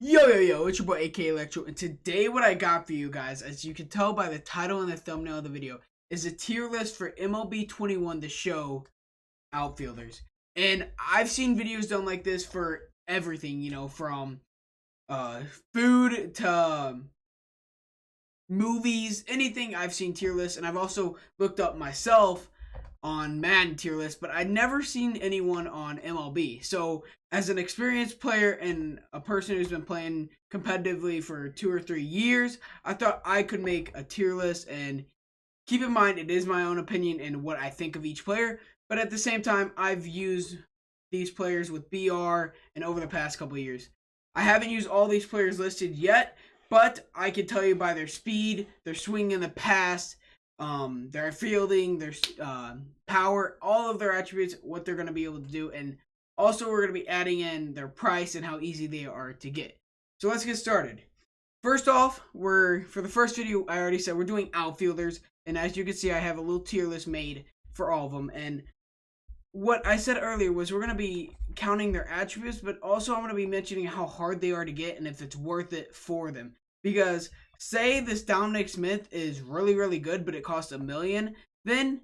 Yo, it's your boy AK Electro, and today what I got for you guys, as you can tell by the title and the thumbnail of the video, is a tier list for MLB 21, the show, Outfielders. And I've seen videos done like this for everything, from food to movies, anything. I've seen tier lists, and I've also looked up myself on Madden tier list, but I'd never seen anyone on MLB. So as an experienced player and a person who's been playing competitively for 2 or 3 years, I thought I could make a tier list. And keep in mind, it is my own opinion and what I think of each player, but at the same time, I've used these players with BR and over the past couple of years. I haven't used all these players listed yet, but I can tell you by their speed, their swing in the past, their fielding, their power, all of their attributes, what they're going to be able to do, and also we're going to be adding in their price and how easy they are to get. So let's get started. First off, for the first video, I already said we're doing outfielders, and as you can see, I have a little tier list made for all of them. And what I said earlier was we're going to be counting their attributes, but also I'm going to be mentioning how hard they are to get and if it's worth it for them. Because say this Dominic Smith is really, really good, but it costs $1 million, then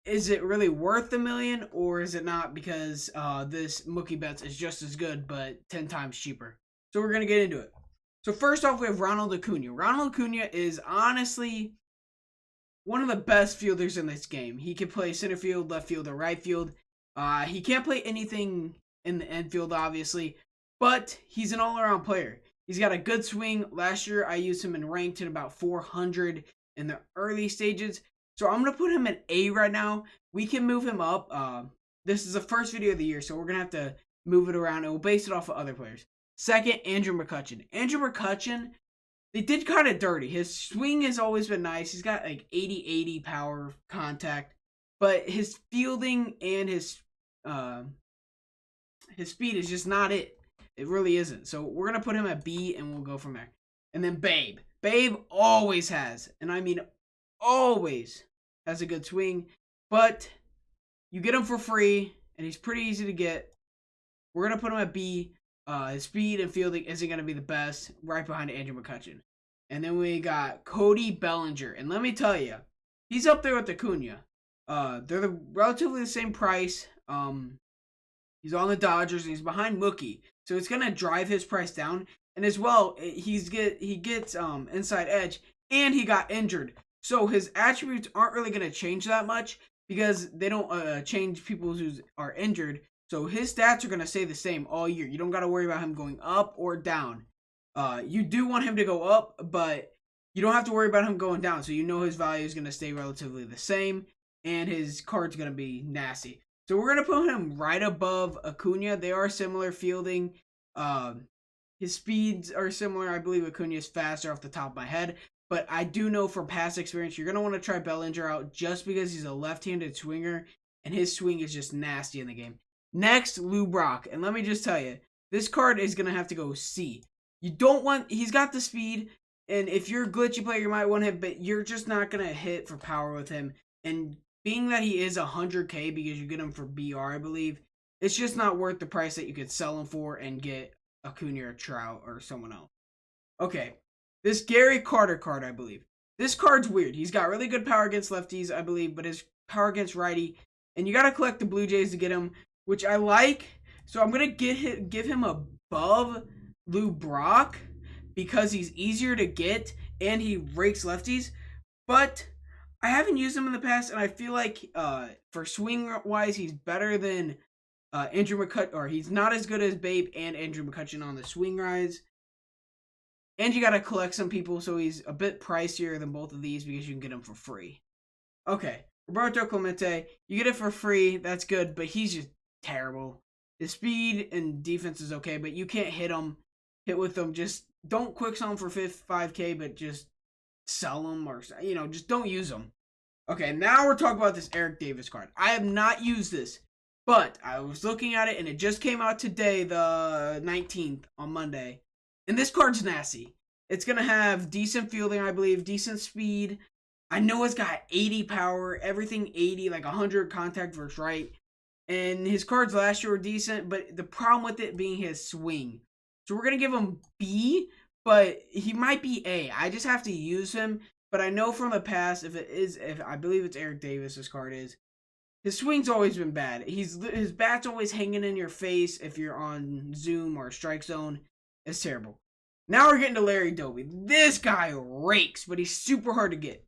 is it really worth $1 million, or is it not, because this Mookie Betts is just as good, but 10 times cheaper? So we're going to get into it. So first off, we have Ronald Acuna. Ronald Acuna is honestly one of the best fielders in this game. He can play center field, left field, or right field. He can't play anything in the infield, obviously, but he's an all-around player. He's got a good swing. Last year, I used him in ranked at about 400 in the early stages. So I'm going to put him at A right now. We can move him up. This is the first video of the year, so we're going to have to move it around, and we'll base it off of other players. Second, Andrew McCutchen. Andrew McCutchen, they did kind of dirty. His swing has always been nice. He's got like 80-80 power contact, but his fielding and his speed is just not it. It really isn't. So we're going to put him at B, and we'll go from there. And then Babe. Babe always has, and I mean always has a good swing, but you get him for free, and he's pretty easy to get. We're going to put him at B. His speed and fielding isn't going to be the best, right behind Andrew McCutchen. And then we got Cody Bellinger. And let me tell you, he's up there with Acuna. They're relatively the same price. He's on the Dodgers, and he's behind Mookie. So it's going to drive his price down. And as well, he gets inside edge, and he got injured. So his attributes aren't really going to change that much because they don't change people who are injured. So his stats are going to stay the same all year. You don't got to worry about him going up or down. You do want him to go up, but you don't have to worry about him going down. So you know his value is going to stay relatively the same, and his card's going to be nasty. So we're going to put him right above Acuna. They are similar fielding. His speeds are similar. I believe Acuna is faster off the top of my head. But I do know from past experience, you're going to want to try Bellinger out just because he's a left-handed swinger, and his swing is just nasty in the game. Next, Lou Brock. And let me just tell you, this card is going to have to go C. He's got the speed, and if you're a glitchy player, you might want him, but you're just not going to hit for power with him. And being that he is 100K because you get him for BR, I believe, it's just not worth the price that you could sell him for and get Acuna or Trout or someone else. Okay, this Gary Carter card, I believe. This card's weird. He's got really good power against lefties, I believe, but his power against righty, and you got to collect the Blue Jays to get him, which I like. So I'm going to give him above Lou Brock because he's easier to get and he rakes lefties. But I haven't used him in the past, and I feel like for swing-wise, he's better than Andrew McCutchen, or he's not as good as Babe and Andrew McCutchen on the swing rise. And you got to collect some people, so he's a bit pricier than both of these because you can get him for free. Okay, Roberto Clemente, you get it for free. That's good, but he's just terrible. His speed and defense is okay, but you can't hit with him. Just don't quick sell him for 5K, but just sell him, or just don't use him. Okay, now we're talking about this Eric Davis card. I have not used this, but I was looking at it, and it just came out today, the 19th, on Monday. And this card's nasty. It's going to have decent fielding, I believe, decent speed. I know it's got 80 power, everything 80, like 100 contact versus right. And his cards last year were decent, but the problem with it being his swing. So we're gonna give him B, but he might be A. I just have to use him. But I know from the past, if I believe it's Eric Davis, this card is, his swing's always been bad. His bat's always hanging in your face if you're on Zoom or Strike Zone. It's terrible. Now we're getting to Larry Doby. This guy rakes, but he's super hard to get.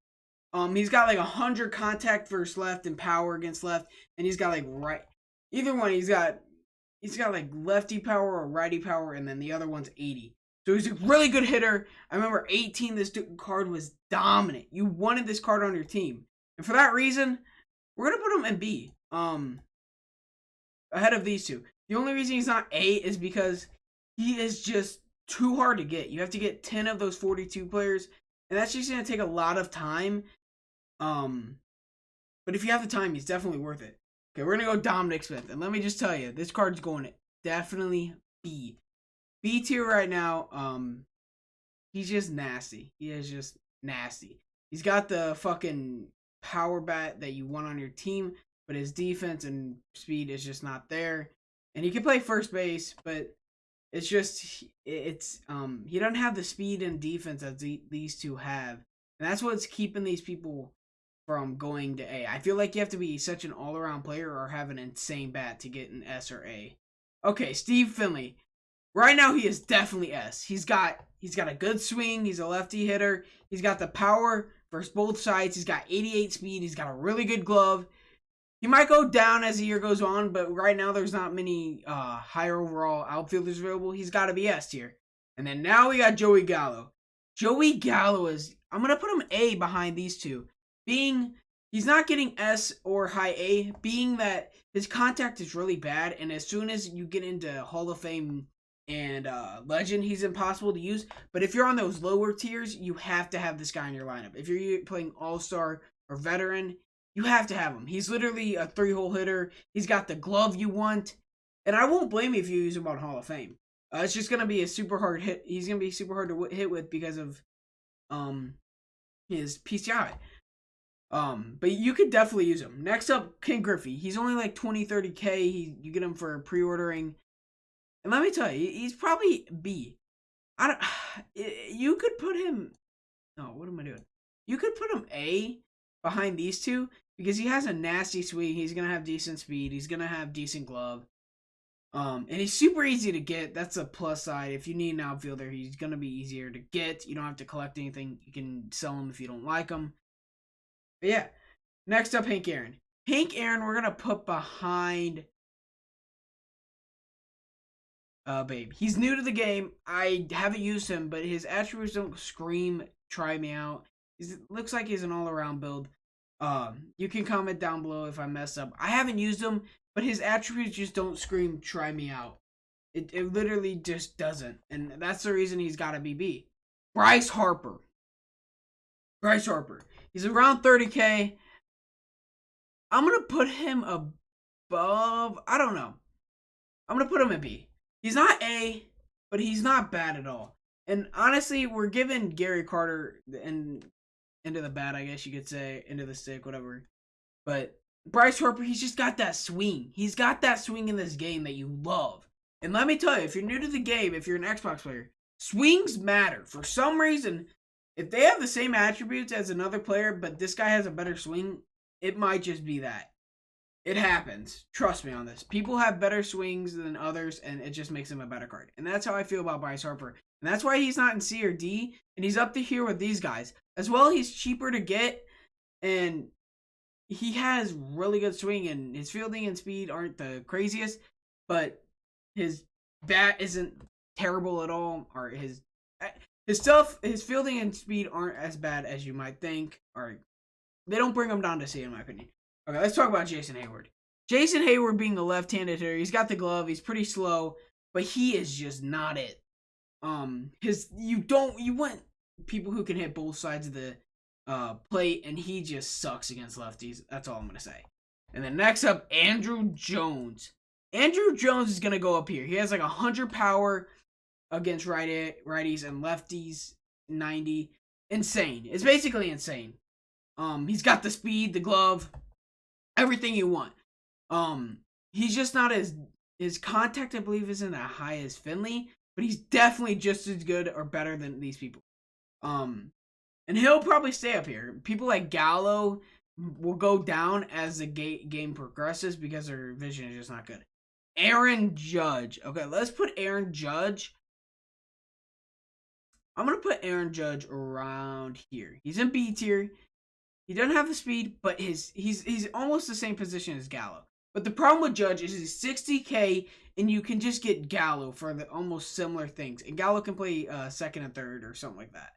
He's got like 100 contact versus left and power against left, and he's got like right. Either one, he's got like lefty power or righty power, and then the other one's 80. So he's a really good hitter. I remember 18. This card was dominant. You wanted this card on your team, and for that reason, we're gonna put him in B. Ahead of these two. The only reason he's not A is because he is just too hard to get. You have to get 10 of those 42 players, and that's just gonna take a lot of time. But if you have the time, he's definitely worth it. Okay, we're gonna go Dominic Smith, and let me just tell you, this card's going definitely B. B tier right now. He's just nasty. He is just nasty. He's got the fucking power bat that you want on your team, but his defense and speed is just not there. And he can play first base, but it's just he doesn't have the speed and defense that these two have, and that's what's keeping these people from going to A. I feel like you have to be such an all-around player or have an insane bat to get an S or A. Okay, Steve Finley. Right now he is definitely S. He's got a good swing. He's a lefty hitter. He's got the power versus both sides. He's got 88 speed. He's got a really good glove. He might go down as the year goes on, but right now there's not many higher overall outfielders available. He's got to be S tier. And then now we got Joey Gallo. Joey Gallo is, I'm going to put him A behind these two. Being, he's not getting S or high A, being that his contact is really bad, and as soon as you get into Hall of Fame and Legend, he's impossible to use. But if you're on those lower tiers, you have to have this guy in your lineup. If you're playing All-Star or Veteran, you have to have him. He's literally a 3-hole hitter. He's got the glove you want. And I won't blame you if you use him on Hall of Fame. It's just going to be a super hard hit. He's going to be super hard to hit with because of his PCI. But you could definitely use him. Next up, King Griffey. He's only like 20, 30K. You get him for pre-ordering. And let me tell you, he's probably B. You could put him... No, what am I doing? You could put him A behind these two because he has a nasty swing. He's going to have decent speed. He's going to have decent glove. And he's super easy to get. That's a plus side. If you need an outfielder, he's going to be easier to get. You don't have to collect anything. You can sell him if you don't like him. But yeah. Next up, Hank Aaron. Hank Aaron, we're going to put behind Babe. He's new to the game. I haven't used him, but his attributes don't scream, try me out. It looks like he's an all-around build. You can comment down below if I mess up. I haven't used him, but his attributes just don't scream, try me out. It literally just doesn't. And that's the reason he's got to be B. Bryce Harper. Bryce Harper. He's around 30K. I'm going to put him above. I don't know. I'm going to put him at B. He's not A, but he's not bad at all. And honestly, we're giving Gary Carter into the bat, I guess you could say, into the stick, whatever. But Bryce Harper, he's just got that swing. He's got that swing in this game that you love. And let me tell you, if you're new to the game, if you're an Xbox player, swings matter. For some reason, if they have the same attributes as another player, but this guy has a better swing, it might just be that. It happens. Trust me on this. People have better swings than others, and it just makes him a better card. And that's how I feel about Bryce Harper. And that's why he's not in C or D, and he's up to here with these guys. As well, he's cheaper to get, and he has really good swing, and his fielding and speed aren't the craziest, but his bat isn't terrible at all, or his fielding and speed aren't as bad as you might think, or they don't bring him down to C, in my opinion. Okay, let's talk about Jason Hayward. Jason Hayward being a left-handed hitter, he's got the glove, he's pretty slow, but he is just not it. You want people who can hit both sides of the plate, and he just sucks against lefties. That's all I'm gonna say. And then next up, Andrew Jones. Andrew Jones is gonna go up here. He has like 100 power against righties and lefties, 90. Insane. It's basically insane. He's got the speed, the glove, everything you want. He's just not his contact, I believe, isn't as high as Finley, but he's definitely just as good or better than these people. And he'll probably stay up here. People like Gallo will go down as the game progresses because their vision is just not good. Aaron Judge. Okay, let's put Aaron Judge. I'm going to put Aaron Judge around here. He's in B tier. He doesn't have the speed, but he's almost the same position as Gallo. But the problem with Judge is he's 60K, and you can just get Gallo for the almost similar things. And Gallo can play second and third or something like that.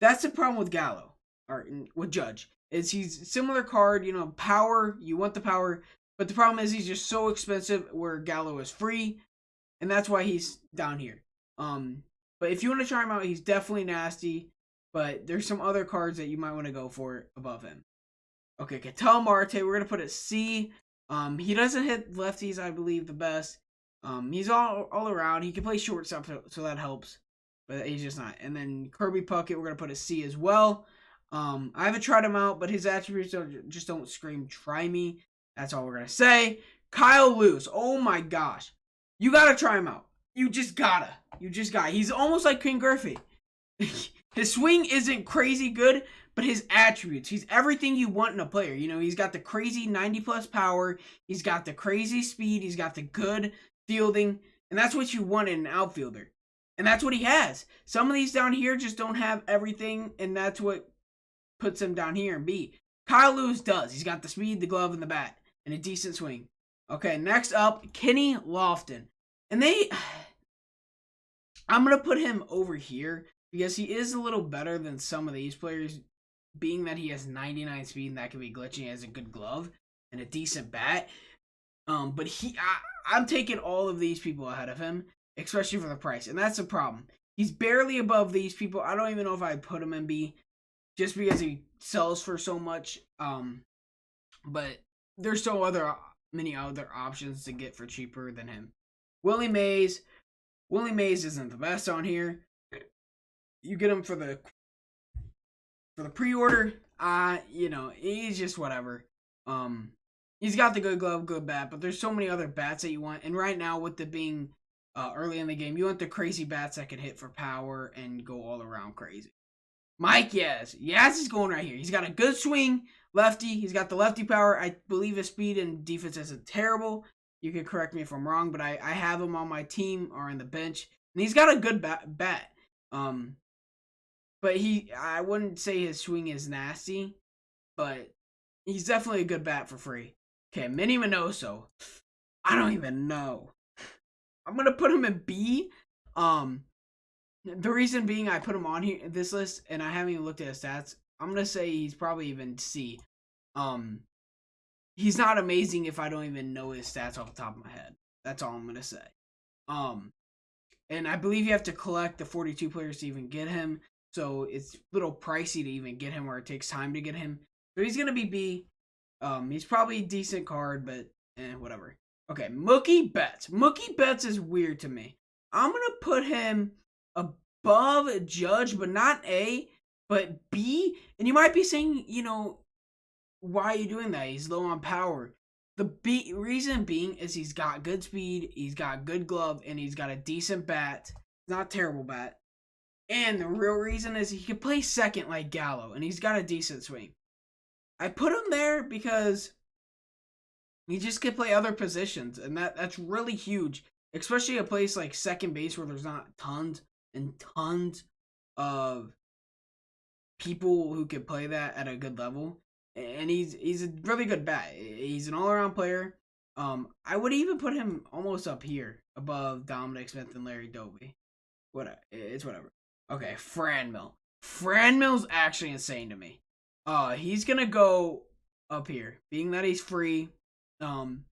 That's the problem with Gallo, or with Judge, is he's similar card, power, you want the power, but the problem is he's just so expensive where Gallo is free, and that's why he's down here. But if you want to try him out, he's definitely nasty, but there's some other cards that you might want to go for above him. Okay, Ketel Marte, we're going to put it C. He doesn't hit lefties, I believe, the best. He's all around. He can play shortstop, so that helps. But he's just not. And then Kirby Puckett, we're going to put a C as well. I haven't tried him out, but his attributes just don't scream try me. That's all we're going to say. Kyle Lewis. Oh my gosh. You got to try him out. You just gotta. He's almost like King Griffey. His swing isn't crazy good, but his attributes. He's everything you want in a player. He's got the crazy 90+ power. He's got the crazy speed. He's got the good fielding. And that's what you want in an outfielder. And that's what he has. Some of these down here just don't have everything, and that's what puts him down here in B. Kyle Lewis does. He's got the speed, the glove, and the bat, and a decent swing. Okay, next up, Kenny Lofton. And I'm going to put him over here because he is a little better than some of these players, being that he has 99 speed, and that can be glitchy. He has a good glove and a decent bat. But I'm taking all of these people ahead of him, especially for the price, and that's the problem. He's barely above these people. I don't even know if I'd put him in B, just because he sells for so much. But there's so many other options to get for cheaper than him. Willie Mays. Willie Mays isn't the best on here. You get him for the pre-order. He's just whatever. He's got the good glove, good bat, but there's so many other bats that you want. And right now, with it being early in the game, you want the crazy bats that can hit for power and go all around crazy. Mike Yaz. Yaz is going right here. He's got a good swing, lefty. He's got the lefty power. I believe his speed and defense isn't terrible. You can correct me if I'm wrong, but I have him on my team or on the bench. And he's got a good bat. But I wouldn't say his swing is nasty, but he's definitely a good bat for free. Okay, Minnie Minoso. I don't even know. I'm going to put him in B. The reason being I put him on here this list, and I haven't even looked at his stats. I'm going to say he's probably even C. He's not amazing if I don't even know his stats off the top of my head. That's all I'm going to say. And I believe you have to collect the 42 players to even get him. So it's a little pricey to even get him, or it takes time to get him. So he's going to be B. He's probably a decent card, but whatever. Okay, Mookie Betts. Mookie Betts is weird to me. I'm going to put him above Judge, but not A, but B. And you might be saying, why are you doing that? He's low on power. The reason being is he's got good speed, he's got good glove, and he's got a decent bat. Not terrible bat. And the real reason is he can play second like Gallo, and he's got a decent swing. I put him there because he just can play other positions, and that's really huge. Especially a place like second base where there's not tons and tons of people who can play that at a good level. And he's a really good bat. He's an all-around player. I would even put him almost up here above Dominic Smith and Larry Doby. It's whatever. Okay, Franmil. Franmil's actually insane to me. He's gonna go up here, being that he's free. And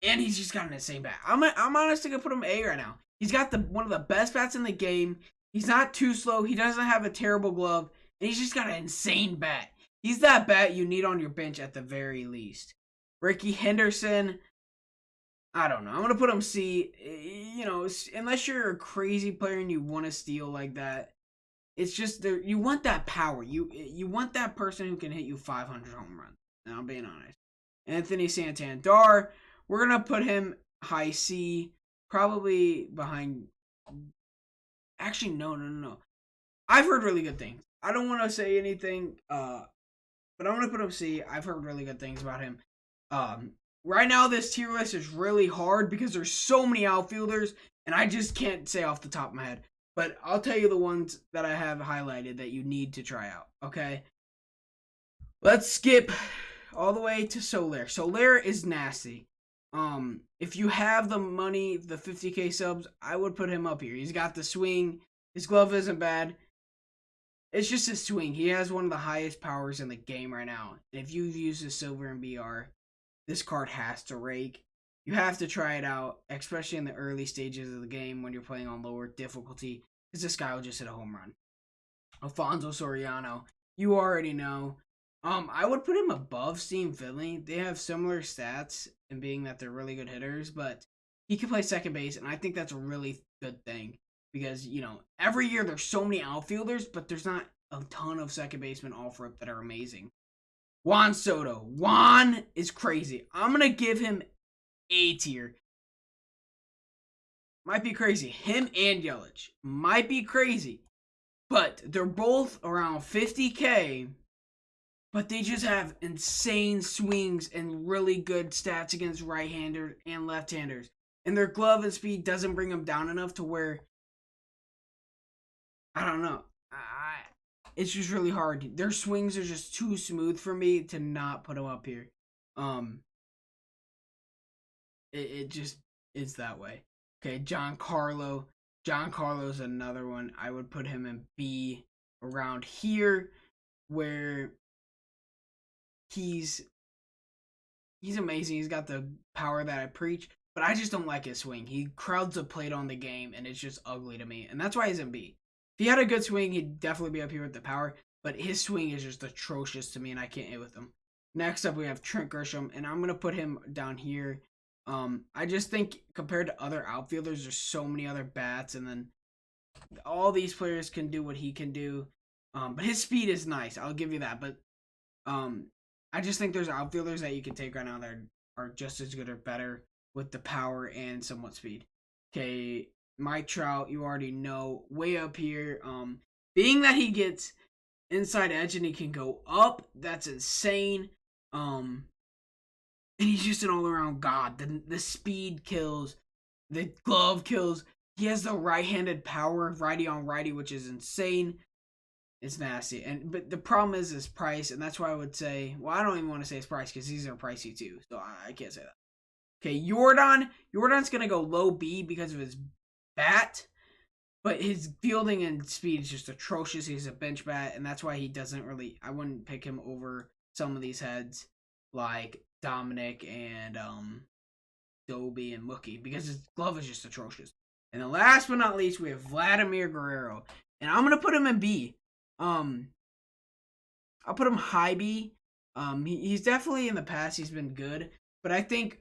he's just got an insane bat. I'm honestly gonna put him A right now. He's got one of the best bats in the game. He's not too slow. He doesn't have a terrible glove, and he's just got an insane bat. He's that bat you need on your bench at the very least. Ricky Henderson, I don't know. I'm going to put him C. Unless you're a crazy player and you want to steal like that, it's just you want that power. You want that person who can hit you 500 home runs. And I'm being honest. Anthony Santander, we're going to put him high C, probably behind Actually, no. I've heard really good things. I don't want to say anything, but I'm gonna put him C. I've heard really good things about him. Um, right now this tier list is really hard because there's so many outfielders, and I just can't say off the top of my head. But I'll tell you the ones that I have highlighted that you need to try out. Okay, let's skip all the way to Soler. Soler is nasty. If you have the money, the 50K subs, I would put him up here. He's got the swing. His glove isn't bad. It's just his swing. He has one of the highest powers in the game right now. And if you've used the silver and BR, this card has to rake. You have to try it out, especially in the early stages of the game when you're playing on lower difficulty, because this guy will just hit a home run. Alfonso Soriano, you already know. I would put him above Steam Finley. They have similar stats in being that they're really good hitters, but he can play second base, and I think that's a really good thing because every year there's so many outfielders, but there's not a ton of second basemen offer up that are amazing. Juan Soto. Juan is crazy. I'm gonna give him A tier. Might be crazy. Him and Yelich might be crazy, but they're both around 50K. But they just have insane swings and really good stats against right-handers and left-handers. And their glove and speed doesn't bring them down enough to where, I don't know. It's just really hard. Their swings are just too smooth for me to not put them up here. It just is that way. Okay, Giancarlo. Giancarlo's another one. I would put him in B around here where he's amazing. He's got the power that I preach, but I just don't like his swing. He crowds the plate on the game, and it's just ugly to me. And that's why he's in B. If he had a good swing, he'd definitely be up here with the power, but his swing is just atrocious to me, and I can't hit with him. Next up, we have Trent Grisham, and I'm going to put him down here. I just think compared to other outfielders, there's so many other bats, and then all these players can do what he can do. But his speed is nice. I'll give you that. But I just think there's outfielders that you can take right now that are just as good or better with the power and somewhat speed. Okay, Mike Trout, you already know, way up here. Being that he gets inside edge and he can go up, that's insane. And he's just an all-around god. The speed kills, the glove kills. He has the right-handed power, righty on righty, which is insane. It's nasty. But the problem is his price, and that's why I would say, well, I don't even want to say his price because these are pricey too, so I can't say that. Okay, Jordan's going to go low B because of his bat, but his fielding and speed is just atrocious. He's a bench bat, and that's why he doesn't really, I wouldn't pick him over some of these heads like Dominic and Dobie and Mookie because his glove is just atrocious. And then last but not least, we have Vladimir Guerrero, and I'm going to put him in B. I'll put him high B. He's definitely in the past he's been good, but I think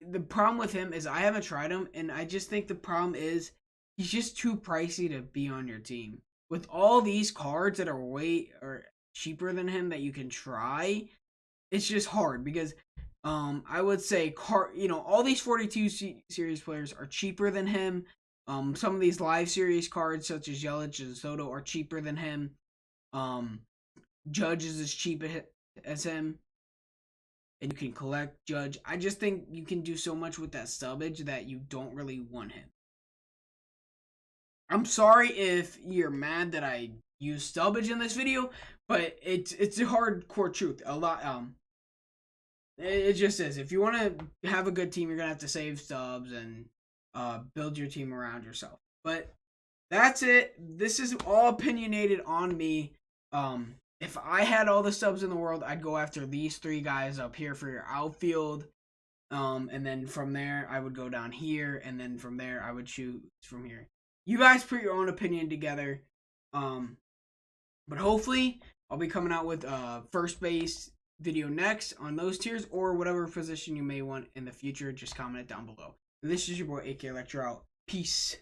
the problem with him is I haven't tried him, and I just think the problem is he's just too pricey to be on your team. With all these cards that are way or cheaper than him that you can try, it's just hard because I would say all these 42 series players are cheaper than him. Some of these live series cards such as Yelich and Soto are cheaper than him. Judge is as cheap as him, and you can collect Judge. I just think you can do so much with that stubbage that you don't really want him. I'm sorry if you're mad that I use stubbage in this video, but it's a hardcore truth. It just is. If you want to have a good team, you're gonna have to save stubs and build your team around yourself. But that's it. This is all opinionated on me. If I had all the subs in the world, I'd go after these three guys up here for your outfield. And then from there, I would go down here, and then from there, I would choose from here. You guys put your own opinion together. But hopefully, I'll be coming out with a first base video next on those tiers, or whatever position you may want in the future. Just comment it down below. And this is your boy AK Electro out. Peace.